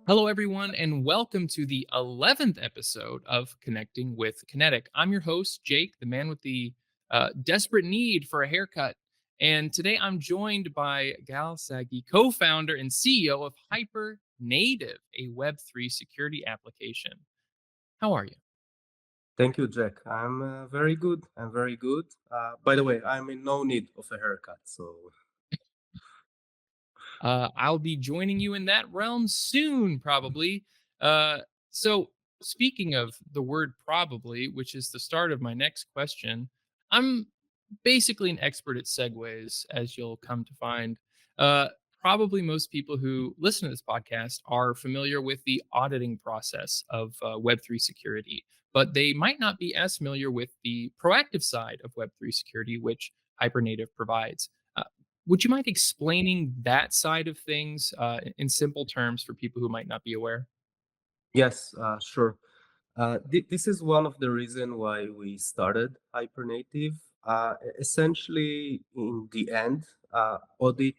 Hello, everyone, and welcome to the 11th episode of Connecting with Kinetic. I'm your host, Jake, the man with the desperate need for a haircut. And today I'm joined by Gal Sagie, co founder and CEO of HyperNative, a Web3 security application. How are you? Thank you, Jack. I'm very good. I'm very good. By the way, I'm in no need of a haircut. So, I'll be joining you in that realm soon, probably. Uh, so, speaking of the word probably, which is the start of my next question, I'm basically an expert at segues, as you'll come to find. Uh, Probably most people who listen to this podcast are familiar with the auditing process of Web3 security, but they might not be as familiar with the proactive side of Web3 security, which HyperNative provides. Uh, would you mind explaining that side of things in simple terms for people who might not be aware? yes, sure. This is one of the reasons why we started HyperNative. Essentially, in the end, audit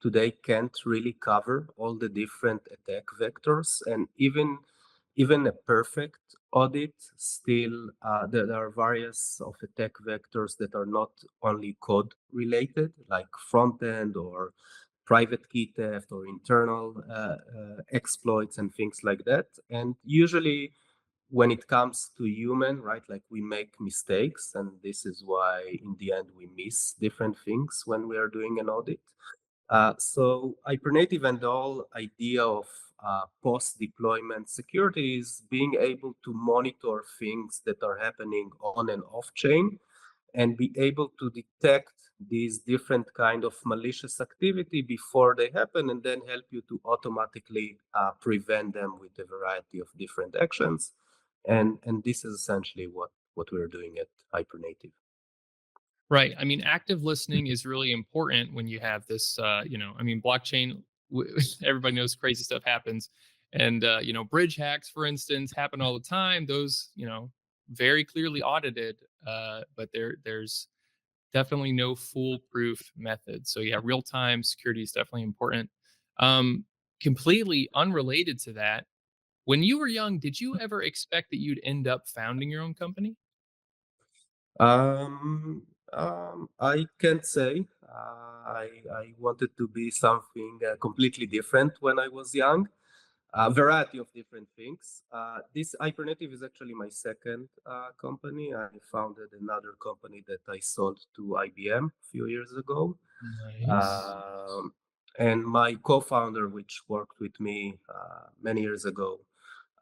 today can't really cover all the different attack vectors, and even a perfect audit still there are various of attack vectors that are not only code related, like front end or private key theft or internal exploits and things like that. And usually when it comes to human, right, like we make mistakes, and this is why in the end we miss different things when we are doing an audit. So Hypernative and the whole idea of post-deployment security is being able to monitor things that are happening on and off chain and be able to detect these different kind of malicious activity before they happen, and then help you to automatically prevent them with a variety of different actions. And this is essentially what we're doing at Hypernative. Right. I mean, active listening is really important when you have this, blockchain, everybody knows crazy stuff happens. And, bridge hacks, for instance, happen all the time. Those, very clearly audited, but there's definitely no foolproof method. So, yeah, real time security is definitely important. Um, Completely unrelated to that, when you were young, did you ever expect that you'd end up founding your own company? I can't say. I wanted to be something completely different when I was young. A variety of different things. This Hypernative is actually my second company. I founded another company that I sold to IBM a few years ago. Nice. Um, and my co-founder, which worked with me many years ago,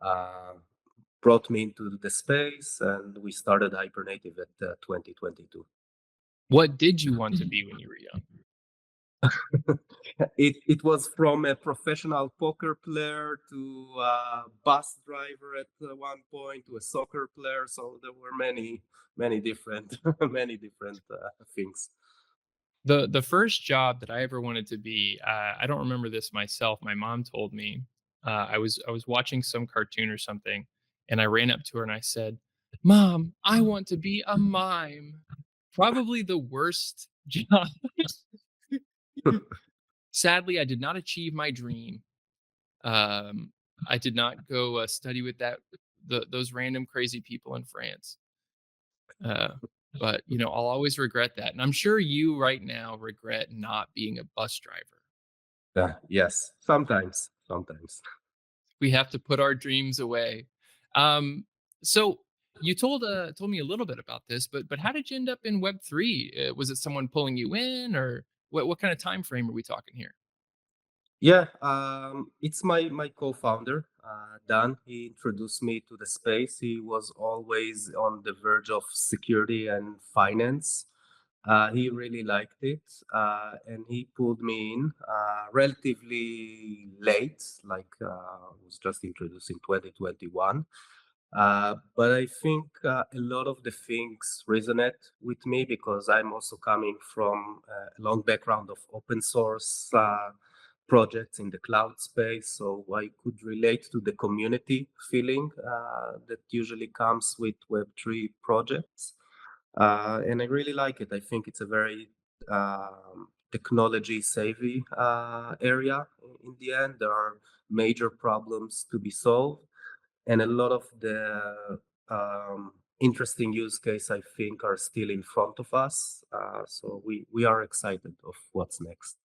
uh, brought me into the space, and we started Hypernative at 2022. What did you want to be when you were young? It was from a professional poker player to a bus driver at one point to a soccer player. So there were many different many different things. The first job that I ever wanted to be, I don't remember this myself. My mom told me. I was watching some cartoon or something, and I ran up to her and I said, "Mom, I want to be a mime." Probably the worst job. Sadly, I did not achieve my dream. Um, I did not go study with those random crazy people in France. Uh, but I'll always regret that, and I'm sure you right now regret not being a bus driver. Yes, sometimes. We have to put our dreams away. Um, so you told me a little bit about this, but how did you end up in Web3? Was it someone pulling you in, or what kind of time frame are we talking here? Yeah, it's my co-founder, Dan. He introduced me to the space. He was always on the verge of security and finance. He really liked it, and he pulled me in relatively late, like was just introduced in 2021. But I think a lot of the things resonate with me because I'm also coming from a long background of open source projects in the cloud space. So I could relate to the community feeling that usually comes with Web3 projects. And I really like it. I think it's a very technology savvy area. In the end, there are major problems to be solved, and a lot of the interesting use case I think are still in front of us. So we are excited of what's next.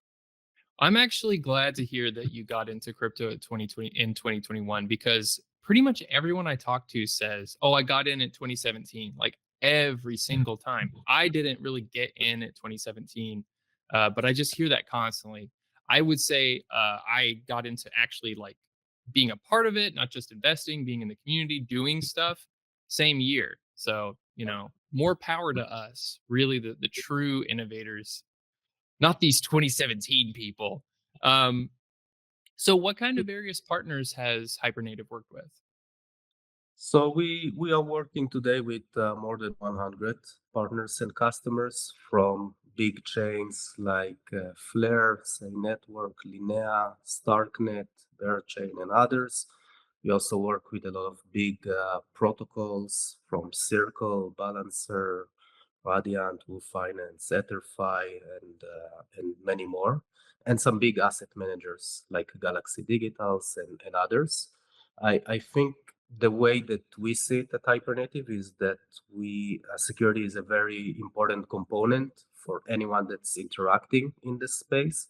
I'm actually glad to hear that you got into crypto at 2020 in 2021 because pretty much everyone I talk to says, "Oh, I got in 2017." Like every single time. I didn't really get in at 2017, but I just hear that constantly. I would say I got into actually like being a part of it, not just investing, being in the community, doing stuff, same year. So more power to us, really the true innovators, not these 2017 people. Um, so what kind of various partners has HyperNative worked with? So we are working today with more than 100 partners and customers from big chains like Flare, Say Network, Linea, Starknet, Bearchain, and others. We also work with a lot of big protocols from Circle, Balancer, Radiant, Woo Finance, Etherfi, and many more, and some big asset managers like Galaxy Digitals and others. I think the way that we see it at HyperNative is that we security is a very important component for anyone that's interacting in this space,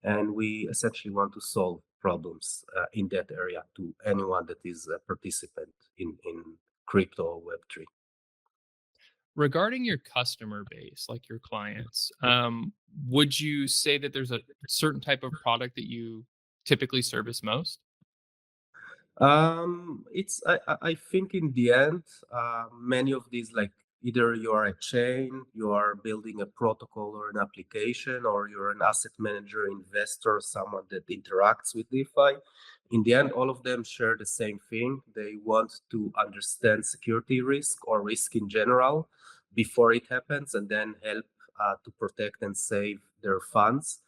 and we essentially want to solve problems in that area to anyone that is a participant in crypto or Web3. Regarding your customer base, like your clients, would you say that there's a certain type of product that you typically service most? It's I think in the end, many of these like either you are a chain, you are building a protocol or an application, or you're an asset manager, investor, someone that interacts with DeFi. In the end, all of them share the same thing. They want to understand security risk or risk in general before it happens, and then help to protect and save their funds.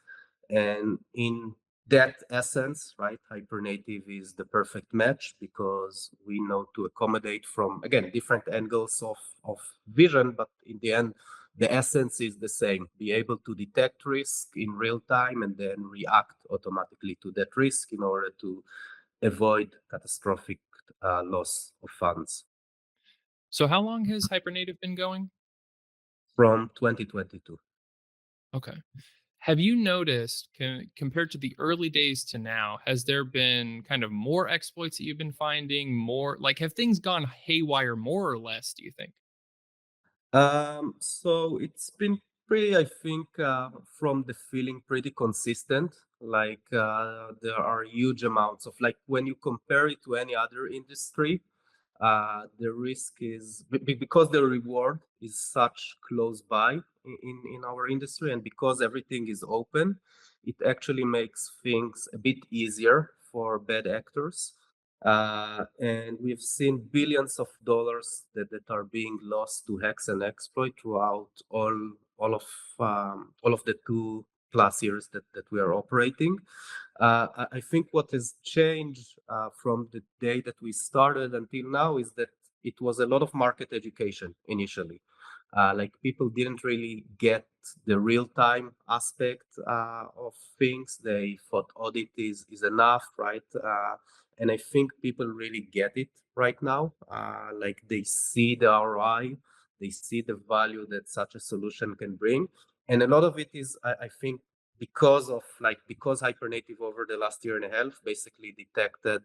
And in that essence, right, Hypernative is the perfect match because we know to accommodate from, again, different angles of vision, but in the end, the essence is the same. Be able to detect risk in real time and then react automatically to that risk in order to avoid catastrophic loss of funds So how long has HyperNative been going? from 2022. Okay. Have you noticed, compared to the early days to now, has there been kind of more exploits that you've been finding? More like, have things gone haywire more or less, do you think? So it's been pretty, I think, from the feeling pretty consistent. Like there are huge amounts of like when you compare it to any other industry, the risk is because the reward is such close by in our industry, and because everything is open, it actually makes things a bit easier for bad actors. And we've seen billions of dollars that are being lost to hacks and exploit throughout all of the 2+ years that we are operating. I think what has changed from the day that we started until now is that it was a lot of market education initially. Like people didn't really get the real time aspect of things. They thought audit is enough, right? And I think people really get it right now. Like they see the ROI, they see the value that such a solution can bring. And a lot of it is, I think, because Hypernative over the last year and a half basically detected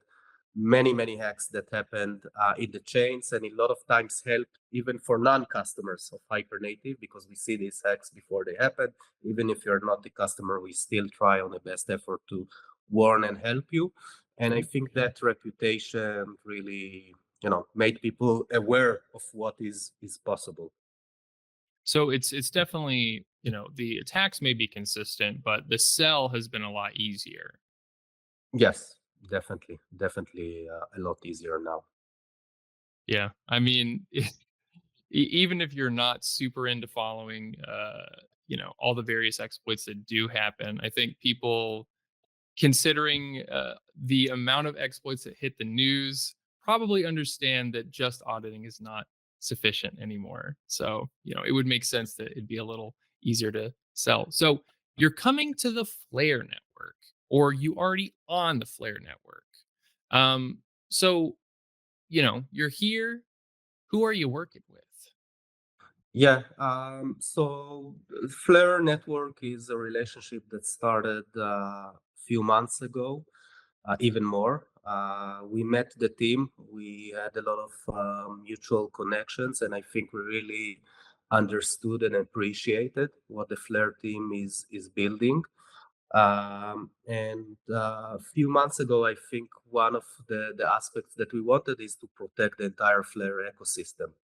many hacks that happened in the chains, and a lot of times helped even for non-customers of Hypernative because we see these hacks before they happen. Even if you're not the customer, we still try on the best effort to warn and help you. And I think that reputation really, made people aware of what is possible. So it's definitely, the attacks may be consistent, but the sell has been a lot easier. Yes, definitely a lot easier now. Yeah. I mean, even if you're not super into following all the various exploits that do happen, I think people, considering the amount of exploits that hit the news, probably understand that just auditing is not sufficient anymore. So, it would make sense that it'd be a little easier to sell. So, You're coming to the Flare network, or you already on the Flare network. Um, so, you're here. Who are you working with? Yeah. So Flare Network is a relationship that started a few months ago, even more. We met the team. We had a lot of mutual connections, and I think we really understood and appreciated what the Flare team is building. And a few months ago, I think one of the aspects that we wanted is to protect the entire Flare ecosystem,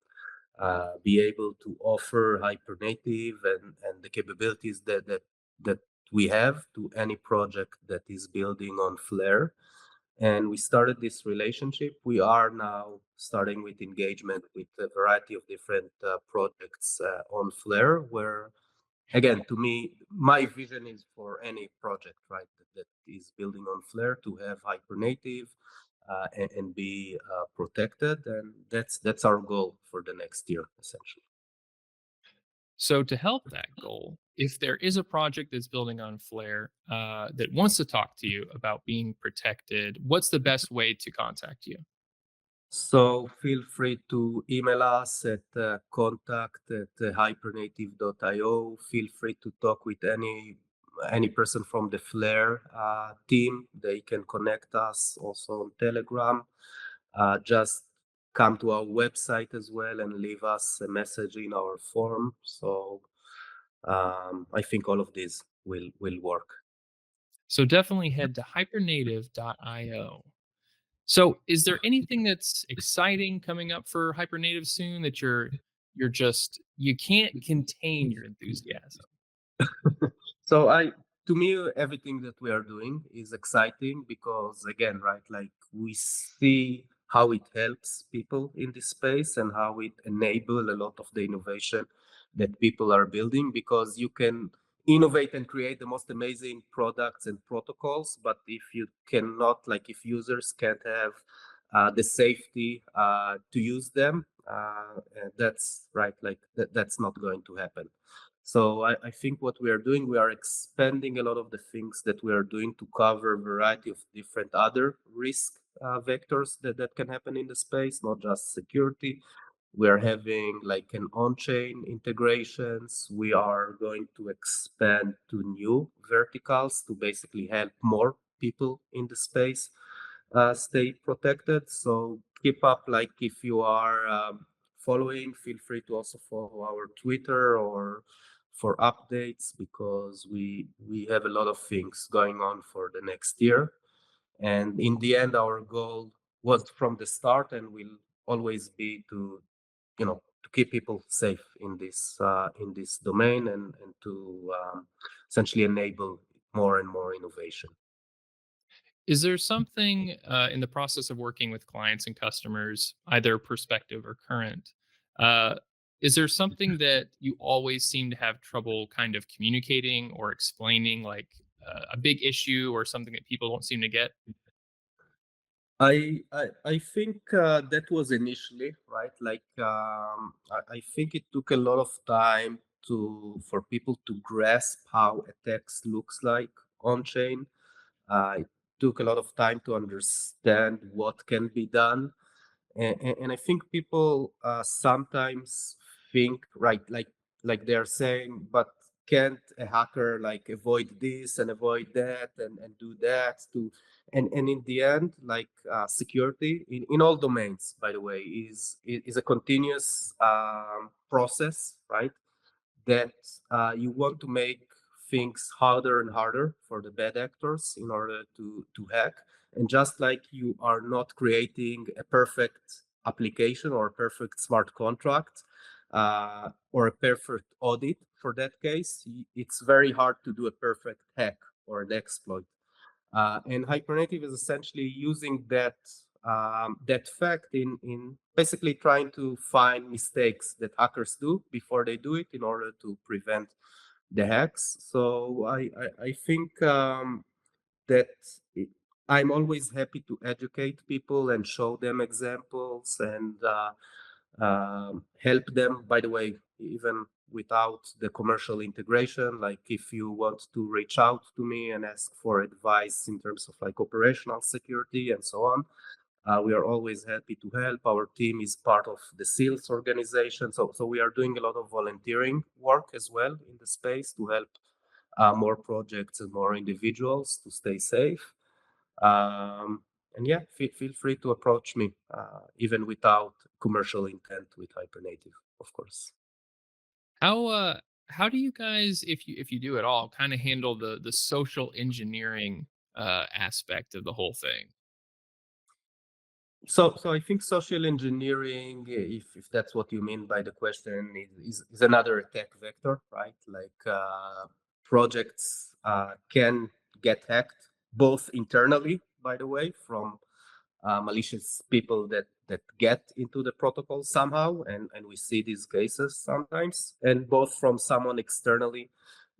be able to offer hypernative and the capabilities that we have to any project that is building on Flare. And we started this relationship. We are now starting with engagement with a variety of different projects on Flare, where again, to me, my vision is for any project, right, that is building on Flare to have hypernative and be protected, and that's our goal for the next year, essentially. So, to help that goal, if there is a project that's building on Flare that wants to talk to you about being protected, what's the best way to contact you? So feel free to email us at contact@hypernative.io. Feel free to talk with any person from the Flare team. They can connect us also on Telegram. Just come to our website as well and leave us a message in our form. So I think all of these will work. So, definitely head to hypernative.io. So, is there anything that's exciting coming up for Hypernative soon that you can't contain your enthusiasm? So to me, everything that we are doing is exciting because again, right, like we see how it helps people in this space and how it enable a lot of the innovation that people are building, because you can innovate and create the most amazing products and protocols, but if you cannot, like if users can't have the safety to use them, that's right, like that's not going to happen. So I think what we are doing, we are expanding a lot of the things that we are doing to cover a variety of different other risk vectors that can happen in the space, not just security. We are having like an on-chain integrations. We are going to expand to new verticals to basically help more people in the space stay protected. So keep up, like if you are following, feel free to also follow our Twitter or for updates, because we have a lot of things going on for the next year. And in the end, our goal was from the start and will always be to, to keep people safe in this domain, and to essentially enable more and more innovation. Is there something in the process of working with clients and customers, either prospective or current? Uh, is there something that you always seem to have trouble kind of communicating or explaining, like a big issue or something that people don't seem to get? I think that was initially right. Like I think it took a lot of time to for people to grasp how a text looks like on chain. It took a lot of time to understand what can be done, and I think people sometimes think right, like they're saying, but can't a hacker like avoid this and avoid that and do that to, and in the end, like security in all domains, by the way, is a continuous process, right? That you want to make things harder and harder for the bad actors in order to hack. And just like you are not creating a perfect application or a perfect smart contract or a perfect audit for that case, it's very hard to do a perfect hack or an exploit. And Hypernative is essentially using that fact in basically trying to find mistakes that hackers do before they do it in order to prevent the hacks. So I think that it, I'm always happy to educate people and show them examples and help them. By the way, even without the commercial integration. Like if you want to reach out to me and ask for advice in terms of like operational security and so on, we are always happy to help. Our team is part of the sales organization. So we are doing a lot of volunteering work as well in the space to help more projects and more individuals to stay safe. Um, and yeah, feel free to approach me, even without commercial intent with Hypernative, of course. How do you guys, if you do at all, kind of handle the social engineering aspect of the whole thing? So I think social engineering, if that's what you mean by the question, is another attack vector, right? Like projects can get hacked both internally, by the way, from malicious people that get into the protocol somehow, and we see these cases sometimes, and both from someone externally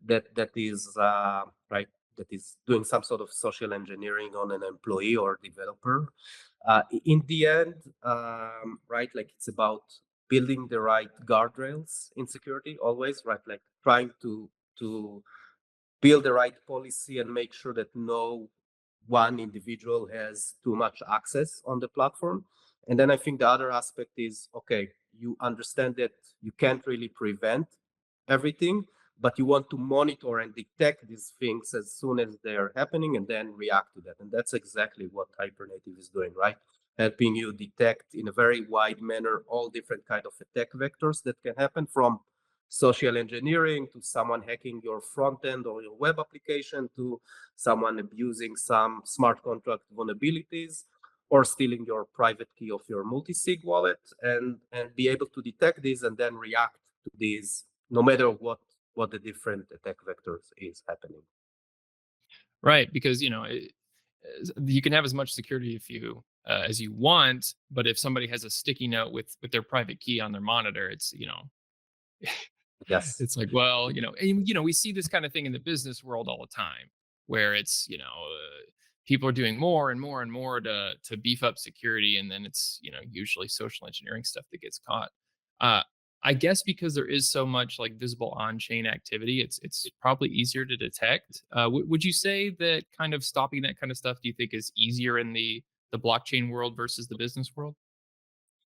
that is right, that is doing some sort of social engineering on an employee or developer. In the end, right, like it's about building the right guardrails in security always, right? Like trying to build the right policy and make sure that no one individual has too much access on the platform. And then I think the other aspect is, okay, you understand that you can't really prevent everything, but you want to monitor and detect these things as soon as they are happening and then react to that. And that's exactly what Hypernative is doing, right? Helping you detect in a very wide manner all different kind of attack vectors that can happen, from social engineering to someone hacking your front end or your web application to someone abusing some smart contract vulnerabilities or stealing your private key of your multi-sig wallet, and be able to detect these and then react to these no matter what the different attack vectors is happening. Right, because you can have as much security as you want, but if somebody has a sticky note with their private key on their monitor, it's Yes. it's like, well, and we see this kind of thing in the business world all the time, where it's people are doing more and more and more to beef up security, and then it's usually social engineering stuff that gets caught. Uh, I guess because there is so much like visible on-chain activity, it's probably easier to detect. Would you say that kind of stopping that kind of stuff, do you think, is easier in the blockchain world versus the business world?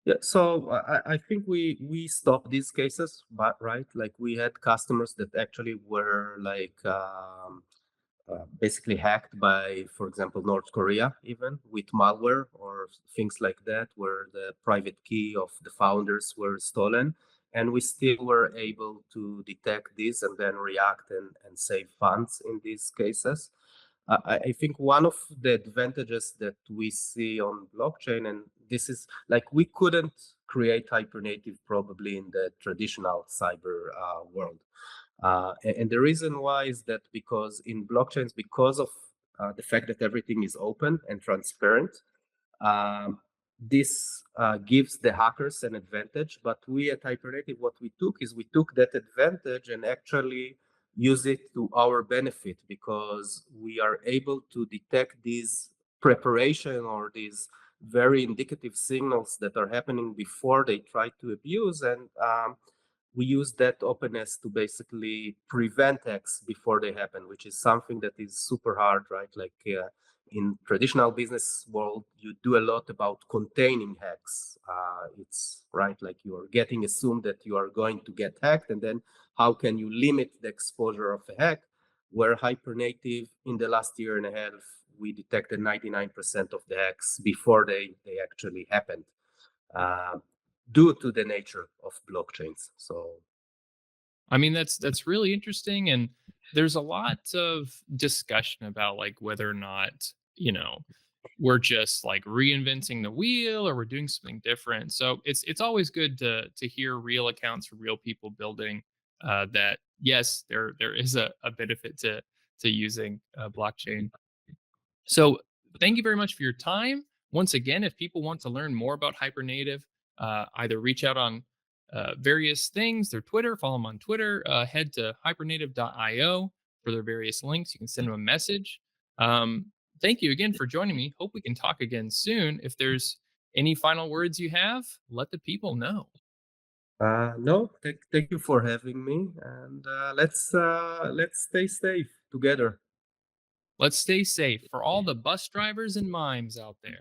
Yeah, so I think we stopped these cases, but right, like we had customers that actually were like basically hacked by, for example, North Korea, even with malware or things like that, where the private key of the founders were stolen. And we still were able to detect this and then react and save funds in these cases. I think one of the advantages that we see on blockchain, and this is like we couldn't create Hypernative probably in the traditional cyber world. And the reason why is that because in blockchains, because of the fact that everything is open and transparent, um, this gives the hackers an advantage. But we at Hypernative, what we took is we took that advantage and actually use it to our benefit, because we are able to detect these preparation or these very indicative signals that are happening before they try to abuse. And we use that openness to basically prevent hacks before they happen, which is something that is super hard, right? Like in traditional business world, you do a lot about containing hacks. It's right, like you are getting assumed that you are going to get hacked, and then how can you limit the exposure of a hack? Where Hypernative in the last year and a half, we detected 99% of the hacks before they actually happened. Uh, Due to the nature of blockchains. So I mean, that's really interesting, and there's a lot of discussion about like whether or not, we're just like reinventing the wheel or we're doing something different. So it's always good to hear real accounts from real people building that yes, there is a benefit to using blockchain. So thank you very much for your time. Once again, if people want to learn more about Hypernative, either reach out on various things, their Twitter, follow them on Twitter, head to hypernative.io for their various links. You can send them a message. Um, Thank you again for joining me. Hope we can talk again soon. If there's any final words you have, let the people know. No, thank you for having me, and let's stay safe together. Let's stay safe for all the bus drivers and mimes out there.